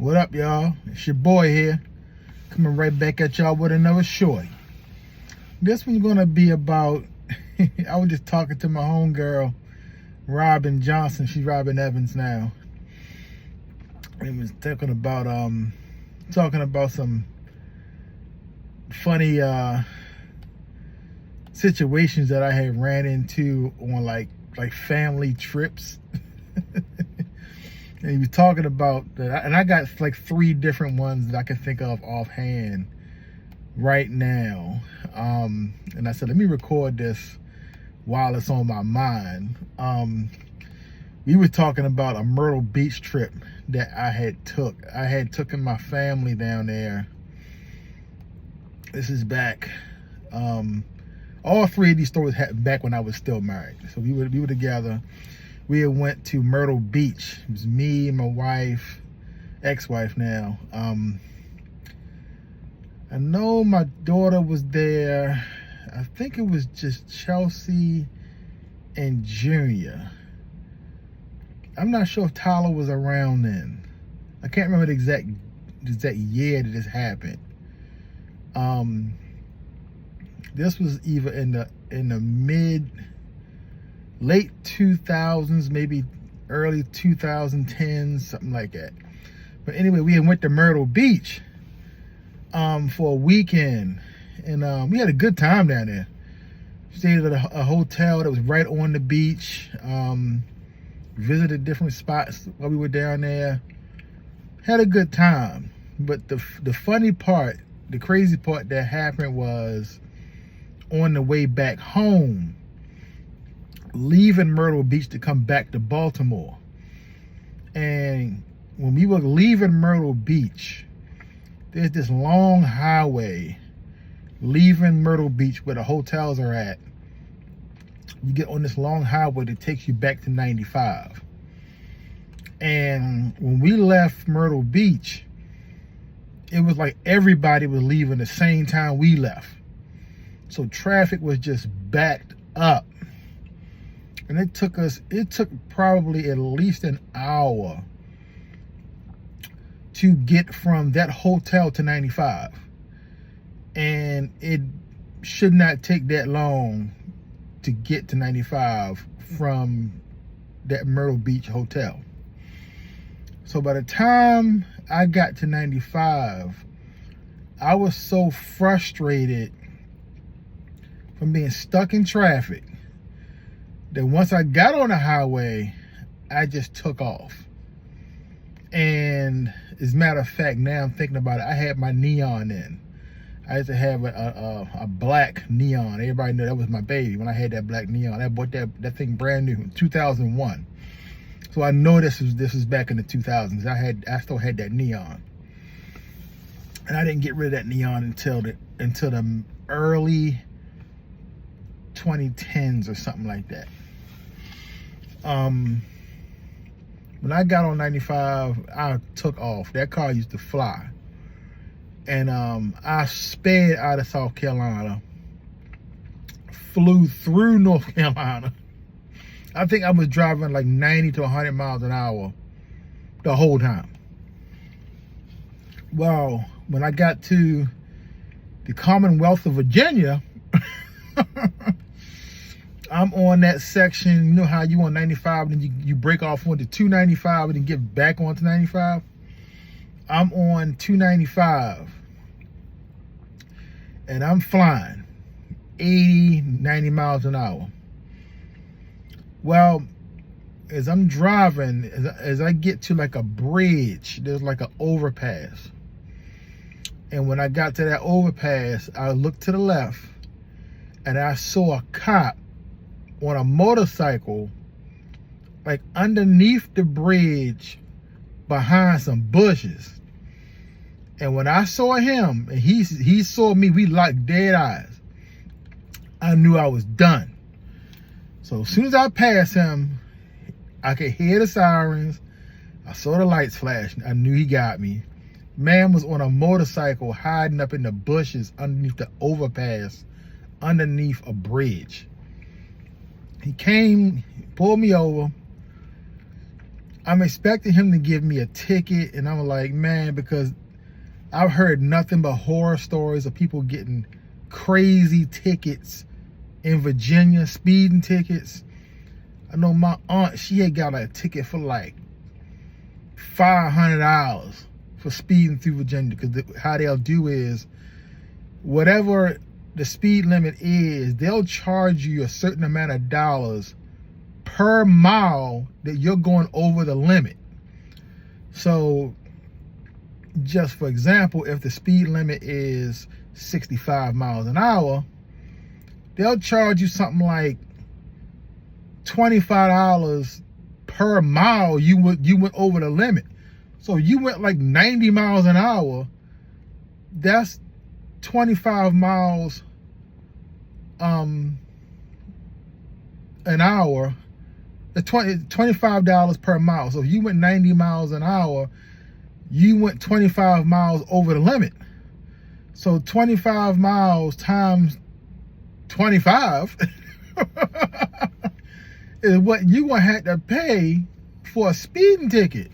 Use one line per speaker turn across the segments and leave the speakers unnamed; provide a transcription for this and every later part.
What up, y'all? It's your boy here, coming right back at y'all with another shorty. This one's gonna be about, I was just talking to my homegirl, Robin Johnson. She's Robin Evans now. And was talking about some funny situations that I had ran into on like family trips. And he was talking about that, and I got like 3 different ones that I can think of offhand right now. And I said, let me record this while it's on my mind. We were talking about a Myrtle Beach trip that I had taken my family down there. This is back. All 3 of these stories happened back when I was still married. So we were together. We had went to Myrtle Beach. It was me and my wife, ex-wife now. I know my daughter was there. I think it was just Chelsea and Junior. I'm not sure if Tyler was around then. I can't remember the exact year that this happened. This was either in the late 2000s, maybe early 2010s, something like that. But anyway, we went to Myrtle Beach for a weekend, and we had a good time down there. Stayed at a hotel that was right on the beach. Visited different spots while we were down there. Had a good time. But the funny part, the crazy part that happened was on the way back home, leaving Myrtle Beach to come back to Baltimore. And when we were leaving Myrtle Beach, there's this long highway leaving Myrtle Beach where the hotels are at. You get on this long highway that takes you back to 95. And when we left Myrtle Beach, it was like everybody was leaving the same time we left. So traffic was just backed up. And it took probably at least an hour to get from that hotel to 95. And it should not take that long to get to 95 from that Myrtle Beach hotel. So by the time I got to 95, I was so frustrated from being stuck in traffic that once I got on the highway, I just took off. And as a matter of fact, now I'm thinking about it, I had my neon in. I used to have a black neon. Everybody knew that was my baby when I had that black neon. I bought that thing brand new in 2001. So I know this was back in the 2000s. I still had that neon. And I didn't get rid of that neon until the early 2010s or something like that. When I got on 95, I took off. That car used to fly. And I sped out of South Carolina, flew through North Carolina. I think I was driving like 90 to 100 miles an hour the whole time. Well, when I got to the Commonwealth of Virginia, I'm on that section. You know how you on 95 and you break off onto 295 and then get back onto 95? I'm on 295 and I'm flying 80, 90 miles an hour. Well, as I'm driving, as I get to like a bridge, there's like an overpass. And when I got to that overpass, I looked to the left and I saw a cop on a motorcycle, like underneath the bridge behind some bushes. And when I saw him and he saw me, we locked dead eyes. I knew I was done. So as soon as I passed him, I could hear the sirens. I saw the lights flash. I knew he got me. Man was on a motorcycle hiding up in the bushes underneath the overpass, underneath a bridge. He came, pulled me over, I'm expecting him to give me a ticket, and I'm like, man, because I've heard nothing but horror stories of people getting crazy tickets in Virginia, speeding tickets. I know my aunt, she had got a ticket for like $500 for speeding through Virginia, because how they'll do is, whatever the speed limit is, they'll charge you a certain amount of dollars per mile that you're going over the limit. So just for example, if the speed limit is 65 miles an hour, they'll charge you something like $25 per mile you went over the limit. So you went like 90 miles an hour, that's 25 miles an hour, $25 per mile. So if you went 90 miles an hour, you went 25 miles over the limit. So 25 miles times 25 is what you gonna have to pay for a speeding ticket.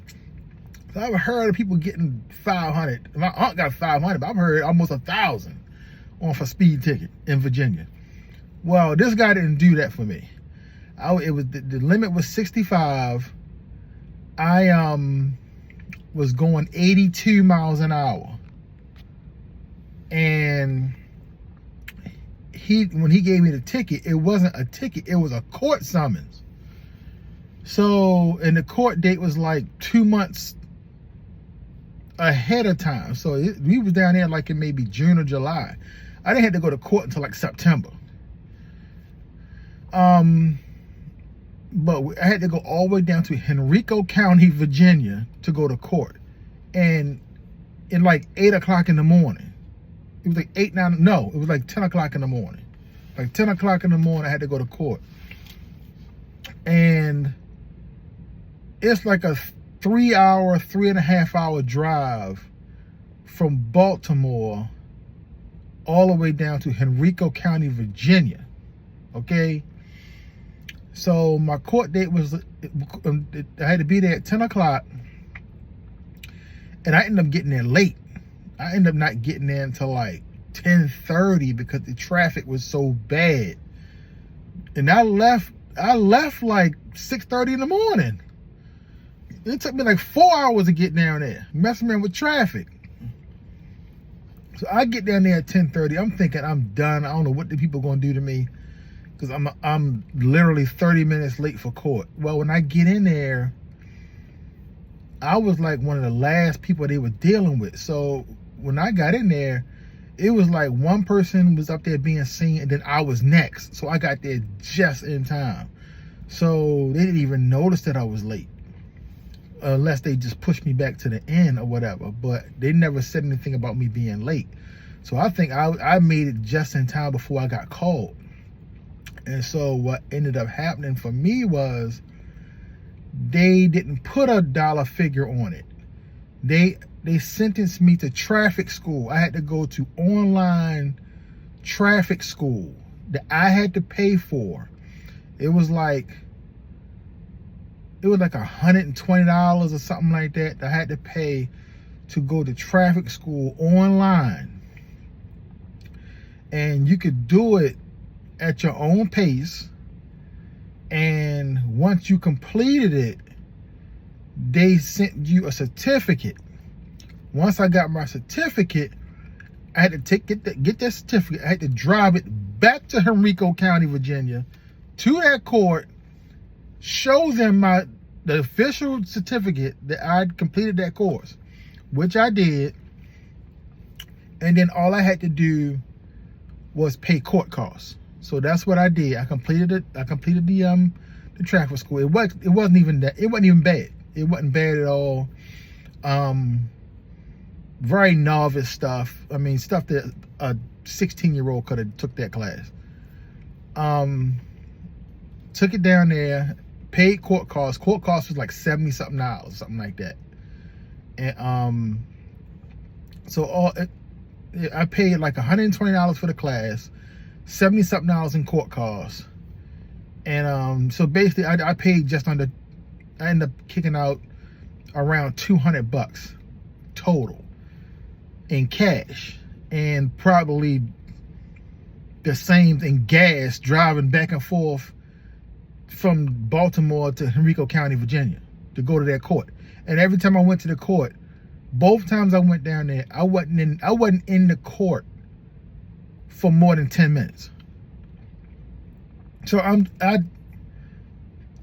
So I've heard of people getting 500. My aunt got 500, but I've heard almost 1,000 on for speed ticket in Virginia. Well, this guy didn't do that for me. It was the limit was 65. I was going 82 miles an hour, and when he gave me the ticket, it wasn't a ticket, it was a court summons. So, and the court date was like 2 months ahead of time. So we was down there like in maybe June or July. I didn't have to go to court until like September. But I had to go all the way down to Henrico County, Virginia to go to court. And in like 8 o'clock in the morning, it was like 8, 9, no, it was like 10 o'clock in the morning. Like 10 o'clock in the morning, I had to go to court. And it's like a 3.5 hour drive from Baltimore all the way down to Henrico County, Virginia. Okay? So my court date was, I had to be there at 10 o'clock, and I ended up getting there late. I ended up not getting there until like 10:30 because the traffic was so bad. And I left like 6:30 in the morning. It took me like 4 hours to get down there, messing around with traffic. So I get down there at 10:30. I'm thinking I'm done. I don't know what the people gonna do to me, because I'm literally 30 minutes late for court. Well, when I get in there, I was like one of the last people they were dealing with. So when I got in there, it was like one person was up there being seen, and then I was next. So I got there just in time. So they didn't even notice that I was late, unless they just pushed me back to the end or whatever. But they never said anything about me being late. So I think I made it just in time before I got called. And so what ended up happening for me was they didn't put a dollar figure on it. They sentenced me to traffic school. I had to go to online traffic school that I had to pay for. It was like $120 or something like that I had to pay to go to traffic school online. And you could do it at your own pace, and once you completed it, they sent you a certificate. Once I got my certificate, I had to get that certificate. I had to drive it back to Henrico County, Virginia, to that court, show them the official certificate that I'd completed that course, which I did, and then all I had to do was pay court costs. So that's what I did. I completed it. I completed the traffic school. It wasn't even bad. It wasn't bad at all. Very novice stuff. I mean, stuff that a 16-year-old could have took that class. Took it down there, paid court costs. Court costs was like $70-something, something like that. And so I paid like $120 for the class, $70-something in court costs. And so basically I paid just under I ended up kicking out around $200 total in cash, and probably the same in gas driving back and forth from Baltimore to Henrico County, Virginia, to go to that court. And every time I went to the court, both times I went down there, I wasn't in the court for more than 10 minutes. So I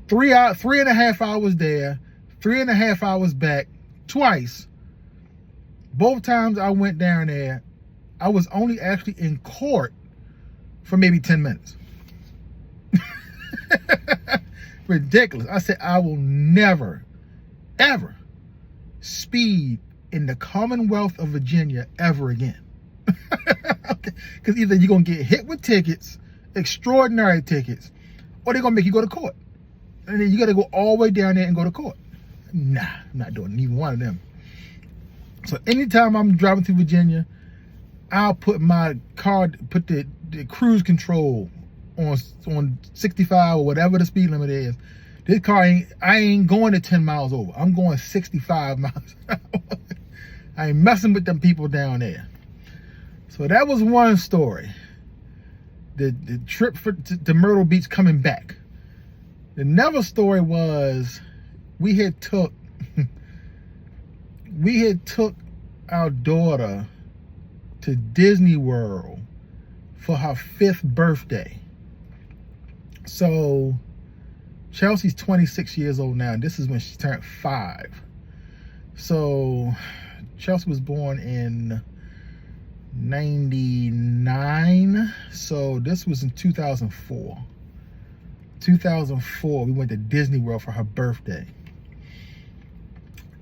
3.5 hours there, 3.5 hours back, twice. Both times I went down there, I was only actually in court for maybe 10 minutes. Ridiculous. I said, I will never, ever speed in the Commonwealth of Virginia ever again. Because either you're going to get hit with tickets, extraordinary tickets, or they're going to make you go to court. And then you got to go all the way down there and go to court. Nah, I'm not doing either one of them. So anytime I'm driving through Virginia, I'll put my car, put the cruise control on 65 or whatever the speed limit is. This car I ain't going to 10 miles over. I'm going 65 miles an hour. I ain't messing with them people down there. So that was one story. The trip to Myrtle Beach coming back. Another story was we had took our daughter to Disney World for her 5th birthday. So Chelsea's 26 years old now, and this is when she turned 5. So Chelsea was born in 99, so this was in 2004. 2004, we went to Disney World for her birthday.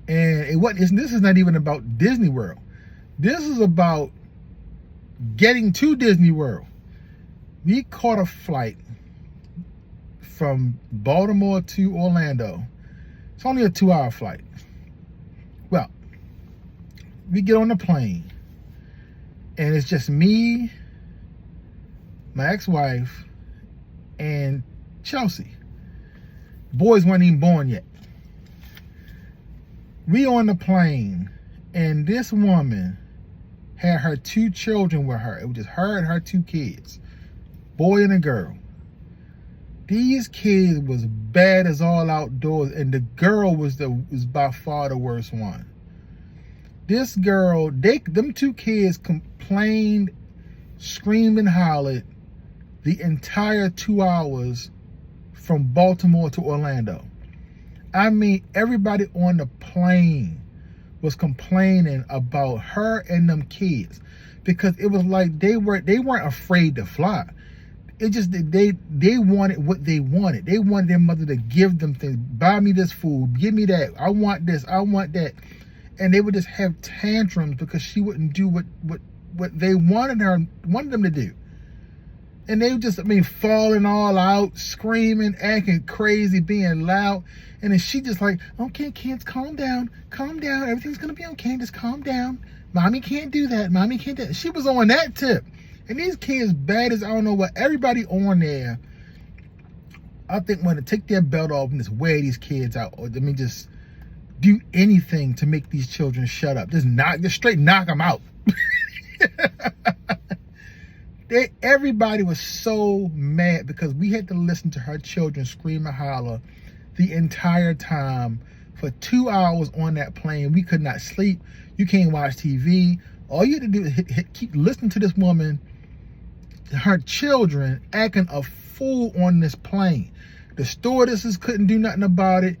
And this is not even about Disney World. This is about getting to Disney World. We caught a flight from Baltimore to Orlando. It's only a 2-hour flight. Well, we get on the plane, and it's just me, my ex-wife, and Chelsea. Boys weren't even born yet. We on the plane, and this woman had her 2 children with her. It was just her and her 2 kids, boy and a girl. These kids was bad as all outdoors, and the girl was by far the worst one. This girl, them 2 kids complained, screamed and hollered the entire 2 hours from Baltimore to Orlando. I mean, everybody on the plane was complaining about her and them kids, because it was like they weren't afraid to fly. It just they wanted what they wanted. They wanted their mother to give them things. Buy me this food. Give me that. I want this. I want that. And they would just have tantrums because she wouldn't do what they wanted them to do. And they just, falling all out, screaming, acting crazy, being loud. And then she just like, okay, kids, calm down. Calm down. Everything's going to be okay. Just calm down. Mommy can't do that. Mommy can't do that. She was on that tip. And these kids, bad as I don't know what, everybody on there, I think, want to take their belt off and just wear these kids out. Or, just do anything to make these children shut up. Just straight knock them out. Everybody was so mad because we had to listen to her children scream and holler the entire time for 2 hours on that plane. We could not sleep. You can't watch TV. All you had to do is keep listening to this woman, her children, acting a fool on this plane. The stewardesses couldn't do nothing about it.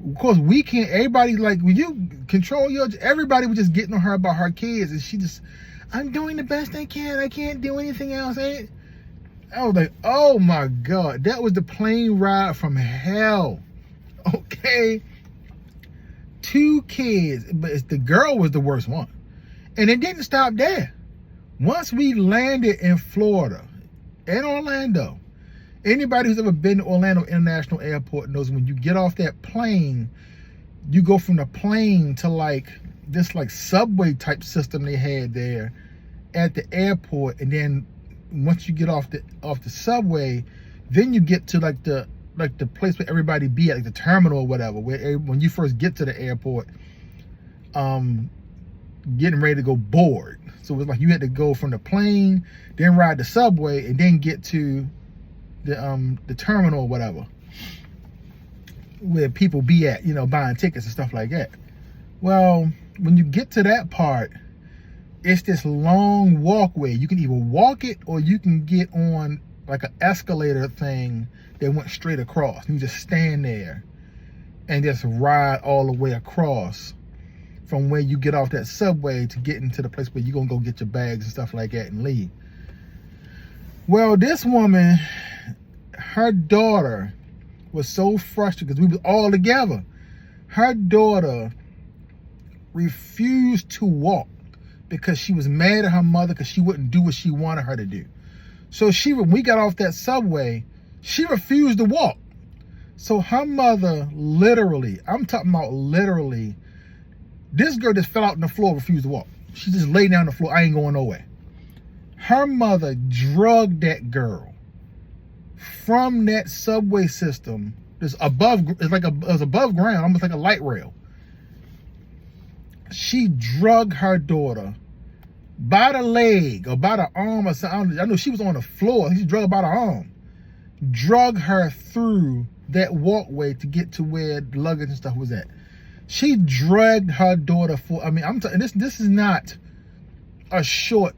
Of course, we can't. Everybody, like, when you control everybody was just getting on her about her kids, and she just, I'm doing the best I can. I can't do anything else. I was like, oh my God, that was the plane ride from hell. Okay, 2 kids, but the girl was the worst one. And it didn't stop there. Once we landed in Florida, in Orlando, anybody who's ever been to Orlando International Airport knows when you get off that plane, you go from the plane to this subway type system they had there at the airport, and then once you get off the subway, then you get to the like the place where everybody be at, like the terminal or whatever, where when you first get to the airport, getting ready to go board. So it was like you had to go from the plane, then ride the subway, and then get to the terminal or whatever, where people be at, you know, buying tickets and stuff like that. Well, when you get to that part, it's this long walkway. You can either walk it or you can get on like an escalator thing that went straight across. You just stand there and just ride all the way across from where you get off that subway to get into the place where you're gonna go get your bags and stuff like that and leave. Well, this woman, her daughter was so frustrated because we were all together. Her daughter refused to walk because she was mad at her mother because she wouldn't do what she wanted her to do. So when we got off that subway, she refused to walk. So her mother literally, I'm talking about literally, this girl just fell out on the floor, refused to walk. She just laid down on the floor, I ain't going nowhere. Her mother drugged that girl from that subway system. It's above, it's like it was above ground, almost like a light rail. She drugged her daughter by the leg or by the arm or something. I know she was on the floor. She drugged her by the arm. Drug her through that walkway to get to where the luggage and stuff was at. She dragged her daughter for, I mean, I'm telling this is not a short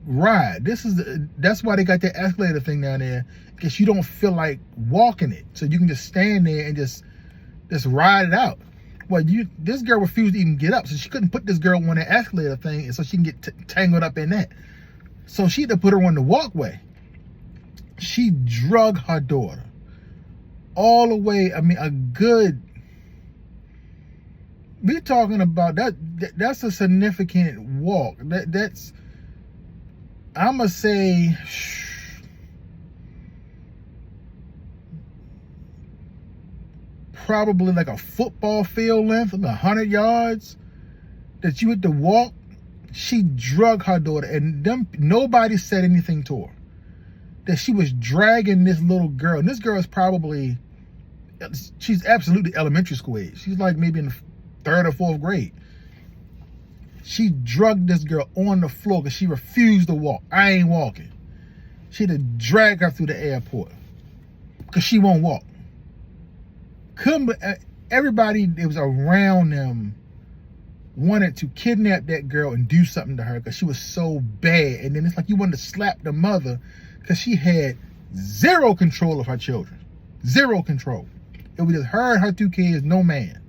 ride. That's why they got that escalator thing down there, because you don't feel like walking it. So you can just stand there and just ride it out. Well, this girl refused to even get up, so she couldn't put this girl on that escalator thing, and so she can get tangled up in that. So she had to put her on the walkway. She drugged her daughter all the way. I mean, we're talking about that's a significant walk. That's I'm gonna say probably like a football field length, 100 yards that you had to walk. She drugged her daughter, and nobody said anything to her. That she was dragging this little girl, and this girl is she's absolutely elementary school age. She's like maybe in the 3rd or 4th grade. She drugged this girl on the floor because she refused to walk. I ain't walking. She had to drag her through the airport because she won't walk. Everybody that was around them wanted to kidnap that girl and do something to her because she was so bad. And then it's like you wanted to slap the mother because she had zero control of her children. Zero control. It was just her and her 2 kids, no man.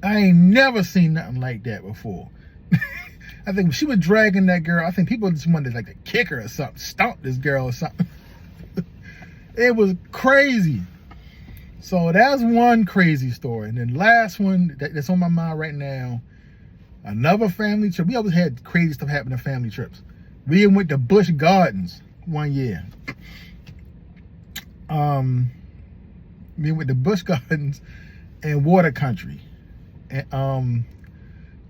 I ain't never seen nothing like that before. I think when she was dragging that girl, I think people just wanted like to kick her or something, stomp this girl or something. It was crazy. So that's one crazy story. And then last one that's on my mind right now, another family trip. We always had crazy stuff happen in family trips. We went to Busch Gardens one year. We went to Busch Gardens and Water Country. And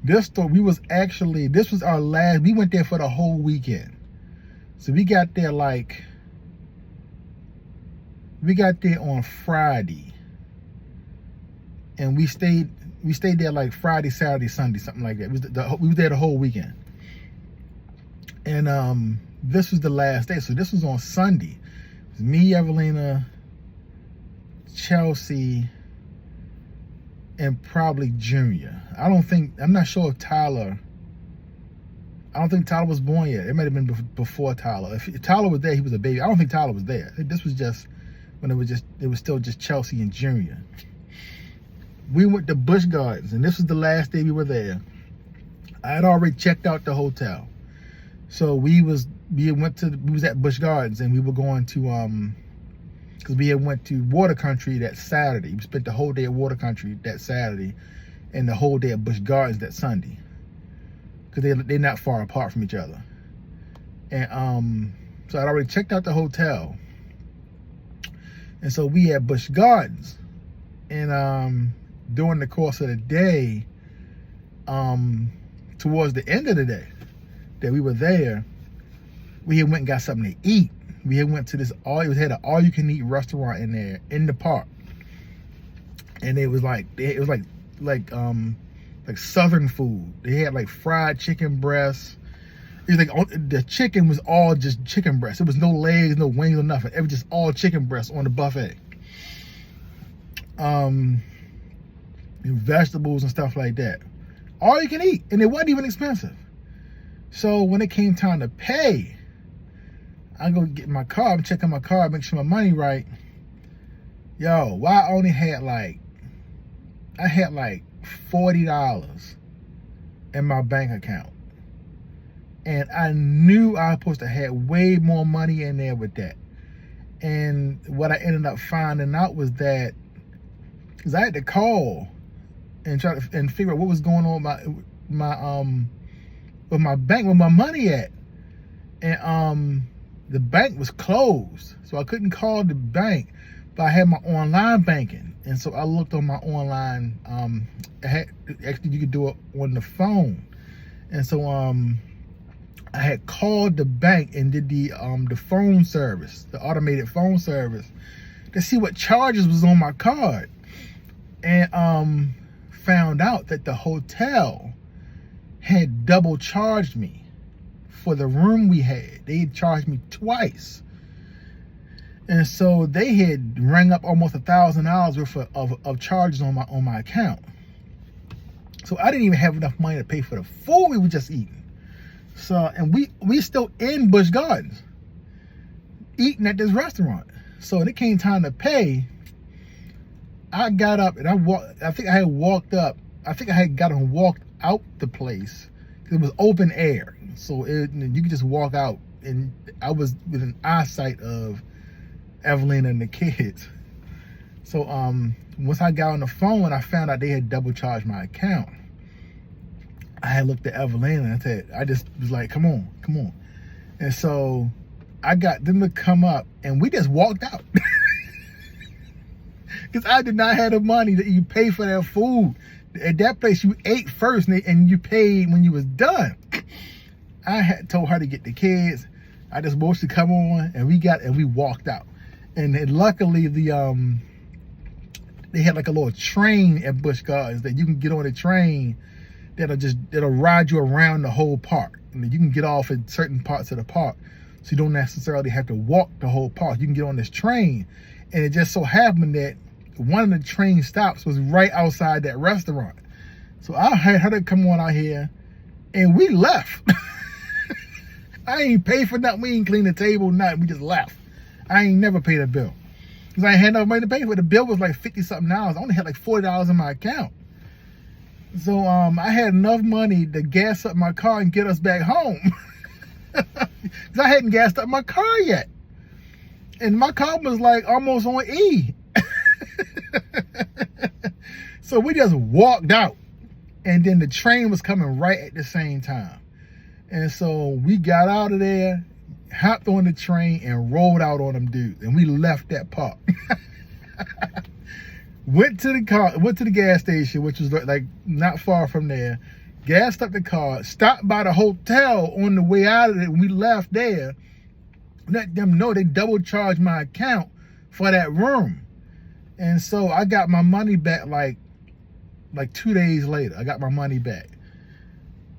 this was our last, we went there for the whole weekend. So we got there on Friday, and we stayed there like Friday, Saturday, Sunday, something like that. We was there the whole weekend. And this was the last day. So this was on Sunday. It was me, Evelina, Chelsea, and probably Junior. I'm not sure if I don't think Tyler was born yet. It might have been before Tyler. If Tyler was there, he was a baby. I don't think Tyler was there. This was just when it was still just Chelsea and Junior. We went to Busch Gardens, and this was the last day we were there. I had already checked out the hotel. So we was at Busch Gardens, and we were going to because we had went to Water Country that Saturday. We spent the whole day at Water Country that Saturday and the whole day at Busch Gardens that Sunday. Because they're not far apart from each other. And so I'd already checked out the hotel. And so we had Busch Gardens. And during the course of the day, towards the end of the day that we were there, we had went and got something to eat. We had went to this had an all you can eat restaurant in there in the park, and it was like Southern food. They had like fried chicken breasts. It was like the chicken was all just chicken breast. There was no legs, no wings, or nothing. It was just all chicken breast on the buffet. Vegetables and stuff like that. All you can eat, and it wasn't even expensive. So when it came time to pay, I go get my card, I'm checking my card, make sure my money right. Yo, why I only had like $40 in my bank account. And I knew I was supposed to have way more money in there with that. And what I ended up finding out was that, because I had to call and try to figure out what was going on with my bank, where my money at. And the bank was closed, so I couldn't call the bank, but I had my online banking. And so I looked on my online, actually you could do it on the phone. And so I had called the bank and did the phone service, the automated phone service, to see what charges was on my card. And found out that the hotel had double charged me for the room we had. They had charged me twice. And so they had rang up almost $1,000 worth of charges on my account. So I didn't even have enough money to pay for the food we were just eating. So, and we still in Busch Gardens, eating at this restaurant. So when it came time to pay, I got up and I think I had got and walked out the place. It was open air, so you could just walk out, and I was within eyesight of Evelina and the kids. So once I got on the phone, I found out they had double charged my account. I had looked at Evelina and I just was like, come on. And so I got them to come up, and we just walked out. Because I did not have the money that you pay for that food. At that place, you ate first, and you paid when you was done. I had told her to get the kids. I just watched it come on, and we walked out. And then luckily, they had like a little train at Busch Gardens that you can get on a train that'll ride you around the whole park. And you can get off at certain parts of the park, so you don't necessarily have to walk the whole park. You can get on this train, and it just so happened that one of the train stops was right outside that restaurant. So I had her to come on out here, and we left. I ain't paid for nothing. We ain't cleaned the table, nothing. We just left. I ain't never paid a bill, because I ain't had no money to pay for it. The bill was like $50-something. I only had like $40 in my account. So I had enough money to gas up my car and get us back home. Because I hadn't gassed up my car yet. And my car was like almost on E. So we just walked out, and then the train was coming right at the same time. And so we got out of there, hopped on the train, and rolled out on them dudes. And we left that park. Went to the gas station, which was like not far from there. Gassed up the car, stopped by the hotel on the way out of it. When we left there, let them know they double charged my account for that room. And so I got my money back like 2 days later. I got my money back.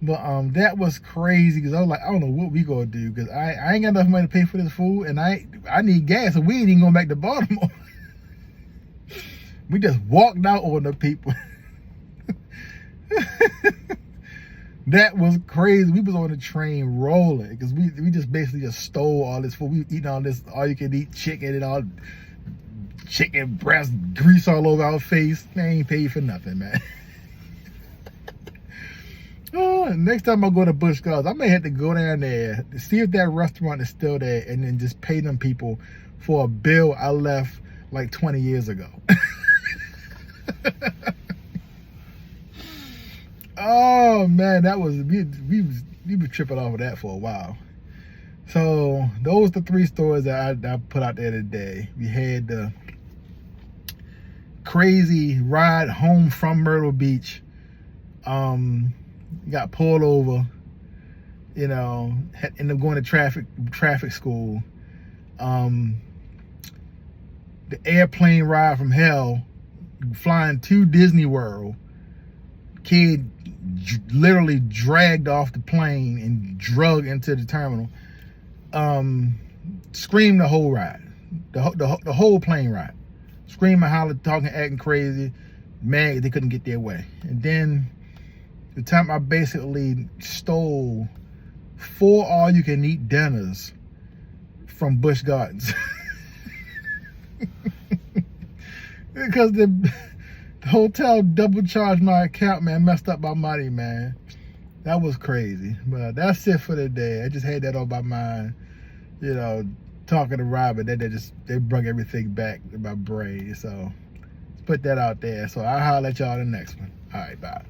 But that was crazy, because I was like, I don't know what we gonna do, because I ain't got enough money to pay for this food, and I need gas, and we ain't even going back to Baltimore. We just walked out on the people. That was crazy. We was on the train rolling, because we just basically just stole all this food. We eating all this all you can eat chicken and all chicken breast, grease all over our face. Man, I ain't paid for nothing, man. Oh, next time I go to Busch Gardens, I may have to go down there to see if that restaurant is still there, and then just pay them people for a bill I left like 20 years ago. Oh man, that was we were tripping off of that for a while. So those are the 3 stories that I put out there today. We had the crazy ride home from Myrtle Beach. Got pulled over, ended up going to traffic school. The airplane ride from hell, flying to Disney World. Kid literally dragged off the plane and drug into the terminal. Screamed the whole ride, the whole plane ride. Screaming, hollering, talking, acting crazy. Mad they couldn't get their way. And then the time I basically stole 4 all-you-can-eat dinners from Busch Gardens. Because the hotel double charged my account, man. Messed up my money, man. That was crazy. But that's it for the day. I just had that on my mind. You know, talking to Robert, they brought everything back in my brain. So let's put that out there. So I'll holler at y'all in the next one. All right, bye.